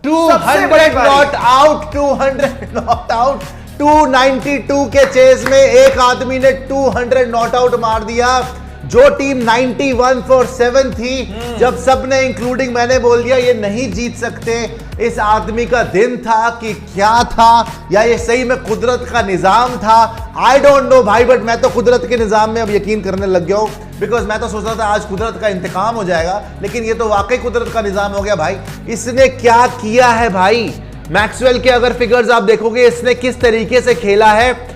200 not out, 200 not out, 292 के chase में एक आदमी ने 200 नॉट आउट मार दिया। जो टीम 91 फॉर 7 थी, जब सबने इंक्लूडिंग मैंने बोल दिया ये नहीं जीत सकते, इस आदमी का दिन था कि क्या था, या ये सही में कुदरत का निजाम था, आई डोंट नो भाई। बट मैं तो कुदरत के निजाम में अब यकीन करने लग गया हूं, बिकॉज मैं तो सोच रहा था आज कुदरत का इंतकाम हो जाएगा, लेकिन ये तो वाकई कुदरत का निजाम हो गया भाई। इसने क्या किया है भाई, मैक्सवेल के अगर फिगर्स आप देखोगे इसने किस तरीके से खेला है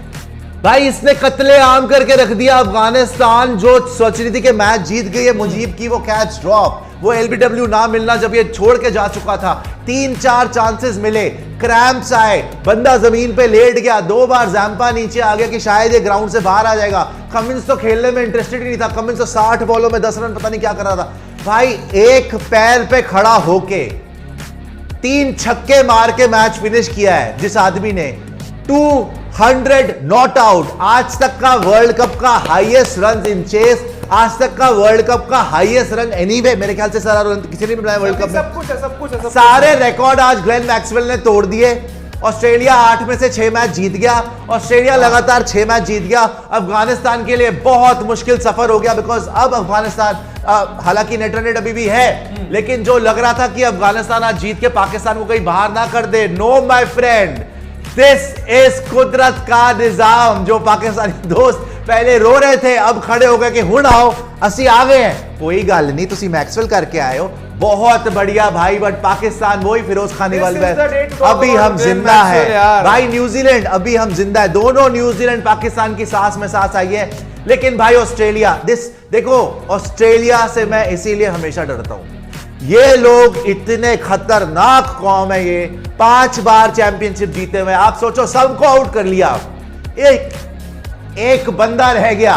भाई, इसने कत्ले आम करके रख दिया अफगानिस्तान, जो सोच रही थी कि मैच जीत गई है। मुजीब की वो कैच ड्रॉप, वो एलबीडब्ल्यू ना मिलना जब ये छोड़ के जा चुका था, 3-4 चांसेस मिले, क्रैम्प्स आए, बंदा जमीन पे लेट गया, 2 बार जैम्पा नीचे आ गया कि शायद ये ग्राउंड से बाहर आ जाएगा। कमिंस तो खेलने में इंटरेस्टेड ही नहीं था, कमिंस तो 60 बॉलों में 10 रन पता नहीं क्या कर रहा था भाई। एक पैर पे खड़ा होके 3 छक्के मार के मैच फिनिश किया है जिस आदमी ने, 200 नॉट आउट, आज तक का वर्ल्ड कप का हाईएस्ट रन इन चेस, आज तक का वर्ल्ड कप का हाईएस्ट रन एनीवे, मेरे ख्याल से सारा रन किसी ने भी बनाया वर्ल्ड कप में। सब कुछ सारे रिकॉर्ड आज ग्लेन मैक्सवेल ने तोड़ दिए। ऑस्ट्रेलिया 8 में से 6 मैच जीत गया, ऑस्ट्रेलिया लगातार 6 मैच जीत गया। अफगानिस्तान के लिए बहुत मुश्किल सफर हो गया, बिकॉज अब अफगानिस्तान हालांकि नेट रन रेट अभी भी है, लेकिन जो लग रहा था कि अफगानिस्तान आज जीत के पाकिस्तान को कहीं बाहर ना कर दे, no my friend, this is कुदरत का निजाम। जो पाकिस्तानी दोस्त पहले रो रहे थे अब खड़े हो गए कि हुण आओ असी आ गए हैं, कोई गल नहीं, तुसी मैक्सवेल करके आए हो, बहुत बढ़िया भाई। बट पाकिस्तान वही फिरोज खानी वाली, अभी हम जिंदा है भाई। न्यूजीलैंड अभी हम जिंदा है, दोनों न्यूजीलैंड पाकिस्तान की सांस में सांस आई है। लेकिन भाई ऑस्ट्रेलिया, देखो ऑस्ट्रेलिया से मैं इसीलिए हमेशा डरता हूं, ये लोग इतने खतरनाक कौम है, ये 5 बार चैंपियनशिप जीते हुए। आप सोचो सबको आउट कर लिया, एक बंदा रह गया,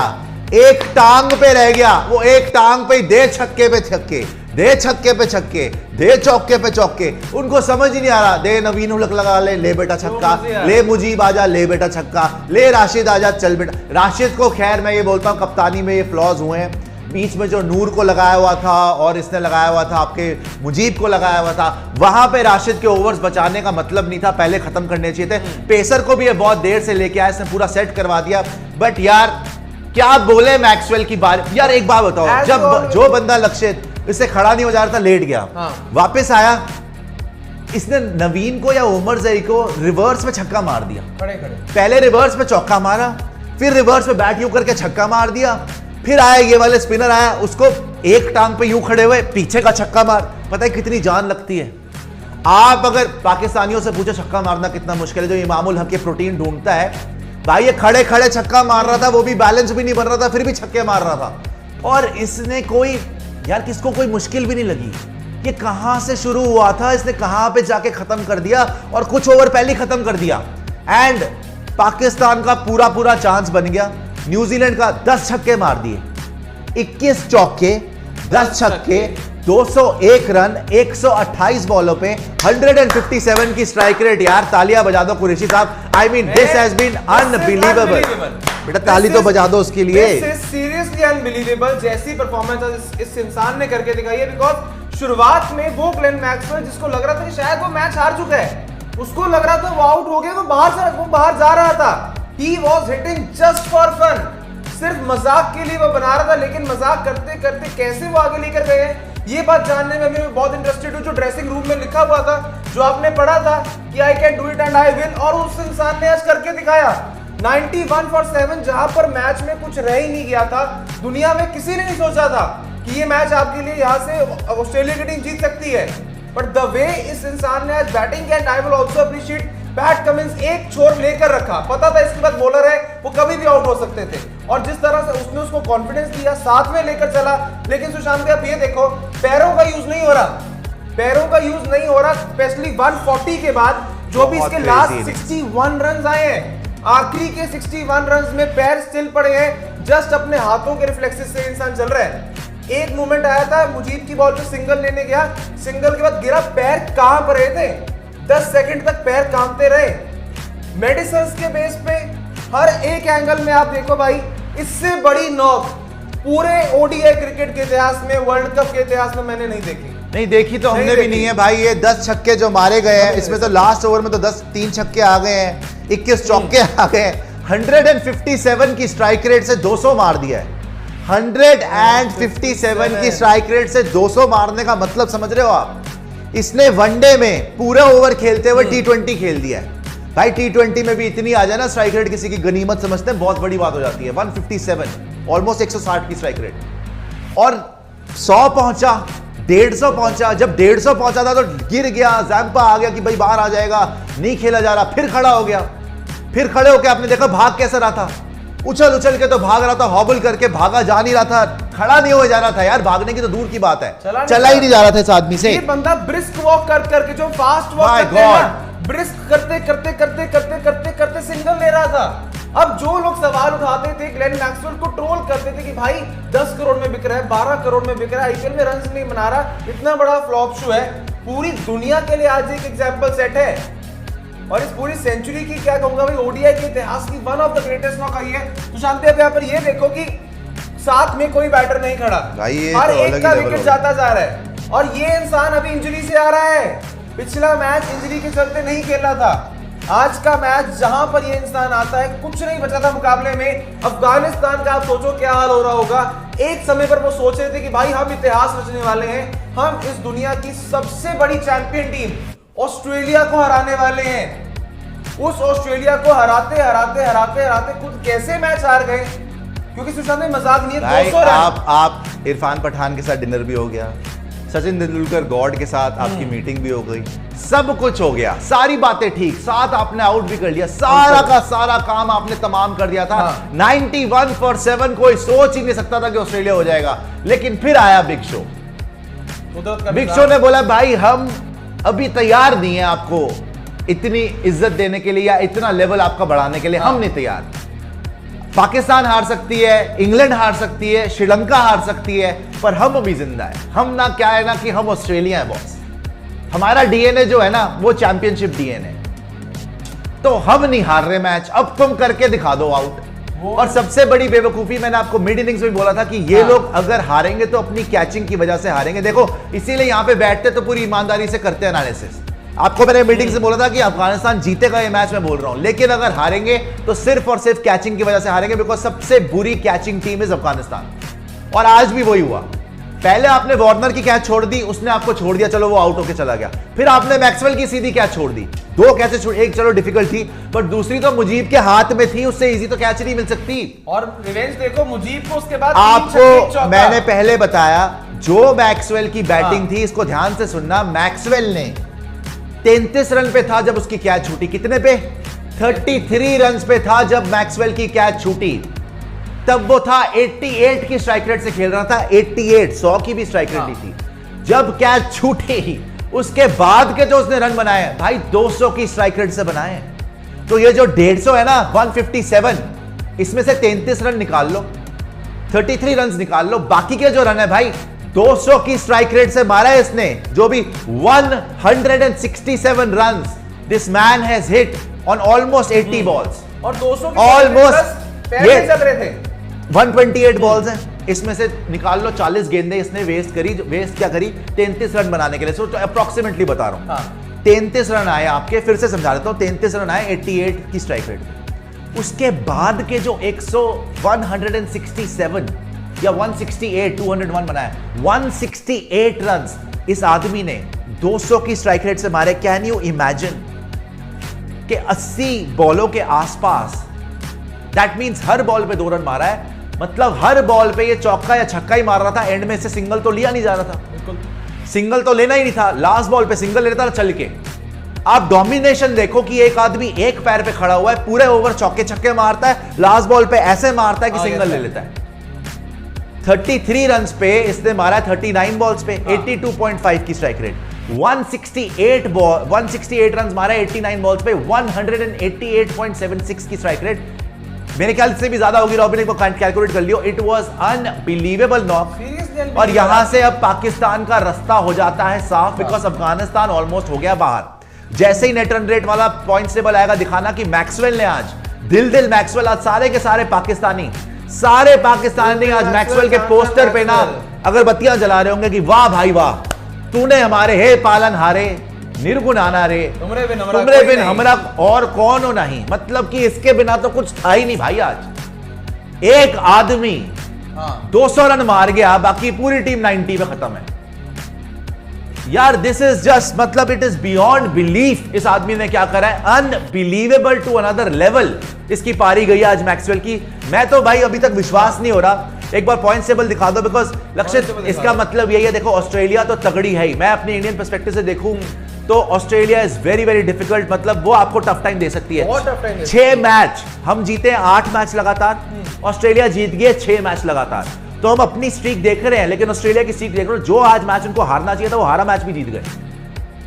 एक टांग पे रह गया, वो एक टांग पे दे छक्के पे छक्के, दे छक्के पे छक्के, दे चौके पे चौके, उनको समझ ही नहीं आ रहा। दे नवीन उलक लगा ले बेटा छक्का, ले मुजीब आजा ले बेटा छक्का, ले राशिद आजा चल बेटा। राशिद को खैर मैं ये बोलता हूं कप्तानी में ये फ्लॉज हुए हैं, बीच में जो नूर को लगाया हुआ था और इसने लगाया हुआ था आपके मुजीब को लगाया हुआ था, वहां पे राशिद के ओवर्स बचाने का मतलब नहीं था, पहले खत्म करने चाहिए थे। पेसर को भी ये बहुत देर से लेके आया, इसने पूरा सेट करवा दिया। बट यार क्या बोले मैक्सवेल की बात, यार एक बात बताओ, जब जो बंदा लक्ष्य इससे खड़ा नहीं हो जा रहा था, लेट गया, वापस आया, इसने नवीन को या उमर जई को रिवर्स में छक्का मार दिया, पहले रिवर्स में चौका मारा, फिर रिवर्स में बैट यूं करके छक्का मार दिया, फिर आया ये वाले स्पिनर आया, उसको एक टांग पे यूं खड़े हुए पीछे का छक्का मार। पता है कितनी जान लगती है। आप अगर पाकिस्तानियों से पूछो छक्का मारना कितना मुश्किल है, जो इमामुल हक के प्रोटीन ढूंढता है भाई, ये खड़े खड़े छक्का मार रहा था, वो भी बैलेंस भी नहीं बन रहा था, फिर भी छक्के मार रहा था। और इसने कोई यार किसको कोई मुश्किल भी नहीं लगी, ये कहां से शुरू हुआ था, इसने कहां पे जाके खत्म कर दिया, और कुछ ओवर पहले ही खत्म कर दिया। एंड पाकिस्तान का पूरा चांस बन गया। न्यूजीलैंड का 10 छक्के मार दिए, 21 चौके, 10 छक्के, 201 रन 128 बॉलों पे, 157 की स्ट्राइक रेट। यार तालियां बजा दो कुरैशी साहब, I mean this has been unbelievable. बेटा ताली तो बजा दो उसके लिए। सीरियसली अनबिलीवेबल जैसी परफॉर्मेंस इस इंसान ने करके दिखाई है, बिकॉज शुरुआत में वो ग्लेन मैक्सवेल जिसको लग रहा था कि शायद वो मैच हार चुका है, उसको लग रहा था वो आउट हो गया, वो बाहर जा रहा था। He was hitting just for fun, सिर्फ मजाक के लिए वो बना रहा था, लेकिन मजाक करते करते कैसे वो आगे लेकर गए ये बात जानने में मैं बहुत इंटरेस्टेड हूँ। जो ड्रेसिंग रूम में लिखा हुआ था, जो आपने पढ़ा था कि I can do it and I will, और उस इंसान ने आज करके दिखाया। 91 for 7, जहां पर मैच में कुछ रह ही नहीं गया था, दुनिया में किसी ने नहीं सोचा था कि ये मैच आपके लिए यहाँ से ऑस्ट्रेलिया की टीम जीत सकती है। बट द वे इस इंसान ने आज बैटिंग किया, and I will also appreciate PAT Cummins, एक छोर लेकर रखा, पता था इसके बाद बॉलर है, वो कभी भी आउट हो सकते थे, और जिस तरह से उसने उसको कॉन्फिडेंस दिया, साथ में लेकर चला। लेकिन सुशांत आप ये देखो, पैरों का यूज नहीं हो रहा, पैरों का यूज नहीं हो रहा, स्पेशली 140 के बाद, जो भी इसके लास्ट 61 रन आए हैं, आखिरी के 61 रन में पैर स्टिल पड़े हैं, जस्ट अपने हाथों के रिफ्लेक्सेस से इंसान चल रहा है। एक मोमेंट आया था, मुजीब की बॉल पे सिंगल लेने गया, सिंगल के बाद गिरा, पैर कांप रहे थे, 10 सेकंड तक पैर कांपते रहे। मेडिसिन के बेस पे हर एक एंगल में आप देखो भाई, इससे बड़ी नॉक पूरे ओडीआई क्रिकेट के इतिहास में, वर्ल्ड कप के इतिहास में मैंने नहीं देखी। नहीं देखी तो हमने भी नहीं है भाई। ये 10 छक्के जो मारे गए हैं इसमें तो लास्ट ओवर में तो 3 छक्के आ गए हैं, 21 चौके आ गए हैं। 157 की स्ट्राइक रेट से 200 मार दिया है। 157 की स्ट्राइक रेट से 200 मारने का मतलब समझ रहे हो आप? इसने वनडे में पूरा ओवर खेलते हुए T20 खेल दिया है भाई। T20 में भी इतनी आ जाए ना स्ट्राइक रेट, किसी की गनीमत समझते हैं, बहुत बड़ी बात हो जाती है। 157 ऑलमोस्ट 160 की स्ट्राइक रेट, और 100 पहुंचा, 150 पहुंचा। जब 150 पहुंचा था तो गिर गया, जैम्पा आ गया कि भाई बाहर आ जाएगा, नहीं खेला जा रहा। फिर खड़ा हो गया, फिर खड़े होकर आपने देखा भाग कैसा रहा था, उछल उछल के तो भाग रहा था, हॉबल करके भागा जा नहीं रहा था, खड़ा नहीं हो जा रहा था यार। भागने की तो दूर की बात है, चला ही नहीं जा रहा था इस आदमी से। ये बंदा ब्रिस्क वॉक कर करके, जो फास्ट वॉक करते हैं ना, ब्रिस्क करते करते करते करते करते करते सिंगल ले रहा था। अब जो लोग सवाल उठाते थे, ग्लेन मैक्सवेल को ट्रोल करते थे कि भाई 10 करोड़ में बिक रहा है, 12 करोड़ में बिक रहा है, आईपीएल में रन नहीं बना रहा, इतना बड़ा फ्लॉप शो है। पूरी दुनिया के लिए आज एक एग्जांपल सेट है। और इस पूरी सेंचुरी की क्या कहूंगा भाई, ओडीआई के इतिहास की one of the greatest knock आई है। तो शांति आप यहाँ पर ये देखो कि साथ में कोई बैटर नहीं खड़ा, हर तो एक का विकेट जाता जा रहा है। और ये इंसान अभी इंजरी से आ रहा है, पिछला मैच इंजरी के चलते नहीं खेला था। आज का मैच जहां पर ये इंसान आता है, कुछ नहीं बचा था मुकाबले में। अफगानिस्तान का आप सोचो क्या हाल हो रहा होगा। एक समय पर वो सोच रहे थे कि भाई हम इतिहास रचने वाले हैं, हम इस दुनिया की सबसे बड़ी चैंपियन टीम ऑस्ट्रेलिया को हराने वाले हैं। उस ऑस्ट्रेलिया को हराते हराते हराते हराते खुद कैसे मैच हार गए, क्योंकि सुशांत में मजाक नहीं है। 200 रन। आप इरफान पठान के साथ डिनर भी हो गया, सचिन तेंदुलकर गॉड के साथ आपकी मीटिंग भी हो गई, सब कुछ हो गया, सारी बातें ठीक, साथ आपने आउट भी कर लिया, सारा का सारा काम आपने तमाम कर दिया था। 91/7 कोई सोच ही नहीं सकता था कि ऑस्ट्रेलिया हो जाएगा। लेकिन फिर आया बिग शो। बिग शो ने बोला भाई हम अभी तैयार नहीं है आपको इतनी इज्जत देने के लिए या इतना लेवल आपका बढ़ाने के लिए, हम नहीं तैयार। पाकिस्तान हार सकती है, इंग्लैंड हार सकती है, श्रीलंका हार सकती है, पर हम अभी जिंदा है। हम ना क्या है ना कि हम ऑस्ट्रेलिया है बॉस, हमारा डीएनए जो है ना वो चैंपियनशिप डीएनए, तो हम नहीं हार रहे मैच, अब तुम करके दिखा दो आउट। और सबसे बड़ी बेवकूफी मैंने आपको मिड इनिंग्स में बोला था कि ये लोग अगर हारेंगे तो अपनी कैचिंग की वजह से हारेंगे। देखो इसीलिए यहां पे बैठते तो पूरी ईमानदारी से करते एनालिसिस। आपको मैंने मीटिंग से बोला था कि अफगानिस्तान जीतेगा ये मैच, मैं बोल रहा हूं, लेकिन अगर हारेंगे तो सिर्फ और सिर्फ कैचिंग की वजह से हारेंगे, बिकॉज सबसे बुरी कैचिंग टीम इज अफगानिस्तान। और आज भी वही हुआ। पहले आपने वार्नर की कैच छोड़ दी, उसने आपको छोड़ दिया, चलो वो आउट होके चला गया। फिर आपने मैक्सवेल की सीधी कैच छोड़ दी, 2 कैचेस छोड़, एक चलो डिफिकल्ट थी, पर दूसरी तो मुजीब के हाथ में थी, उससे इजी तो कैच नहीं मिल सकती। और रिवेंज देखो मुजीब को उसके बाद आपको मैंने पहले बताया, जो मैक्सवेल की बैटिंग थी, इसको ध्यान से सुनना, मैक्सवेल ने 33 रन पे था जब उसकी कैच छूटी। कितने पे? 33 रन पे था जब मैक्सवेल की कैच छूटी। तब वो था 88 की स्ट्राइक रेट से खेल रहा था, 88, 100 की भी स्ट्राइक रेट नहीं थी। जब कैच छूटे ही उसके बाद के जो उसने रन बनाए भाई 200 की स्ट्राइक रेट से बनाए। तो ये जो 150 है ना 157, इसमें से 33 रन निकाल लो, 33 रन निकाल लो, बाकी के जो रन है भाई 200 की स्ट्राइक रेट से मारा है इसने, जो भी 167 run this man has hit on almost 80 balls. और 200 ऑलमोस्ट ये चल रहे थे। 128 बॉल्स हैं, इसमें से निकाल लो 40 गेंदें इसने वेस्ट करी। वेस्ट क्या करी? 33 रन बनाने के लिए। सो अप्रोक्सीमेटली बता रहा हूं, 33 रन आए आपके, फिर से समझा देता हूं, 33 रन आए 88 की स्ट्राइक रेट। उसके बाद के जो 167 या 168, 201 बनाया, 168 रन इस आदमी ने 200 की स्ट्राइक रेट से मारे। कैन यू इमेजिन कि 80 बॉलों के आसपास, दैट मींस हर बॉल पे 2 रन मारा है, मतलब हर बॉल पे ये चौका या छक्का ही मार रहा था, एंड में से सिंगल तो लिया नहीं जा रहा था, सिंगल तो लेना ही नहीं था, लास्ट बॉल पे सिंगल ले रहा था चल के। आप डोमिनेशन देखो कि एक आदमी एक पैर पे खड़ा हुआ है, पूरे ओवर चौके छक्के मारता है, लास्ट बॉल पे ऐसे मारता है कि सिंगल ले लेता है। 33 रन पे इसने मारा है 39 बॉल्स पे, 82.5 की स्ट्राइक रेट, 168 रन मारा 89 बॉल्स पे, 188.76 की स्ट्राइक रेट। मेरे ख्याल से भी ज्यादा होगी, रॉबिन ने कैलकुलेट कर लियो। It was unbelievable knock. और यहां से अब पाकिस्तान का रास्ता हो जाता है साफ, बिकॉज अफगानिस्तान ऑलमोस्ट हो गया बाहर। जैसे ही नेट रन रेट वाला पॉइंट टेबल आएगा दिखाना कि मैक्सवेल ने आज दिल मैक्सवेल, आज सारे के सारे पाकिस्तानी आज मैक्सवेल के पोस्टर पे ना अगरबत्तियां जला रहे होंगे कि वाह भाई वाह, तूने हमारे हे पालन हारे निर्गुण आना रे तुमरे बिन हमरा और कौन हो नहीं। मतलब कि इसके बिना तो कुछ था ही नहीं भाई। आज एक आदमी 200 रन मार गया, बाकी पूरी टीम 90 पे खत्म है यार। दिस इज जस्ट मतलब इट इज बियॉन्ड बिलीफ। इस आदमी ने क्या करा है, अनबिलीवेबल टू अनदर लेवल। इसकी पारी गई आज मैक्सवेल की। मैं तो भाई अभी तक विश्वास नहीं हो रहा। एक बार पॉइंट टेबल दिखा दो, बिकॉज लक्षित इसका मतलब यही है, देखो ऑस्ट्रेलिया तो तगड़ी है ही। मैं अपने इंडियन पर्सपेक्टिव से देखूं तो Australia is very very difficult. मतलब वो आपको टफ टाइम दे सकती है। 6 मैच हम जीते, 8 मैच लगातार। ऑस्ट्रेलिया जीत गए 6 मैच लगातार। तो हम अपनी स्ट्रीक देख रहे हैं, लेकिन ऑस्ट्रेलिया की स्ट्रीक देख रहे हो। जो आज मैच उनको हारना चाहिए था, वो हारा मैच भी जीत गए।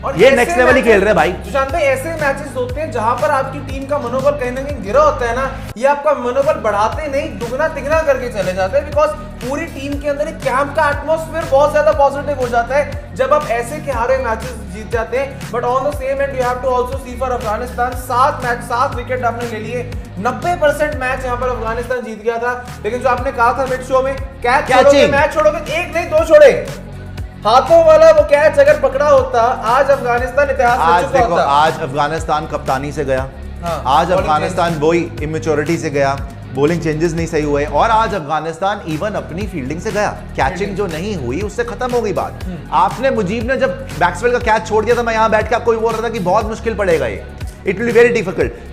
और ये नेक्स्ट लेवल ही खेल रहे हैं भाई। सुशांत भाई, ऐसे मैचेस होते हैं जहां पर आपकी टीम का मनोबल कहीं ना कहीं गिरा होता है ना, ये आपका मनोबल बढ़ाते नहीं, दुगना तिगना करके चले जाते हैं। बिकॉज पूरी टीम के अंदर एक कैंप का एटमॉस्फेयर बहुत ज्यादा पॉजिटिव हो जाता है जब आप ऐसे के हारे मैचेस जीत जाते हैं। But on the same end you have to also see for Afghanistan. 7 wicket आपने ले लिए, 90% मैच यहां पर अफगानिस्तान जीत गया था। लेकिन जो आपने कहा था मिड शो में, कैच छोड़ोगे, मैच छोड़ोगे, 1 नहीं 2 छोड़े, हाथों वाला वो कैच अगर पकड़ा होता, आज अफगानिस्तान इतिहास आज में चुका देखो, होता। आज अफगानिस्तान कप्तानी से गया। हाँ, आज अफगानिस्तान वही इमेच्योरिटी से गया, बॉलिंग चेंजेस नहीं सही हुए, और आज अफगानिस्तान इवन अपनी फील्डिंग से गया। कैचिंग जो नहीं हुई उससे खत्म हो गई बात। आपने, मुजीब ने जब बैक्सवेल का कैच छोड़ दिया था, मैं यहां बैठ के आपको बोल रहा था कि बहुत मुश्किल पड़ेगा ये, it will be very difficult.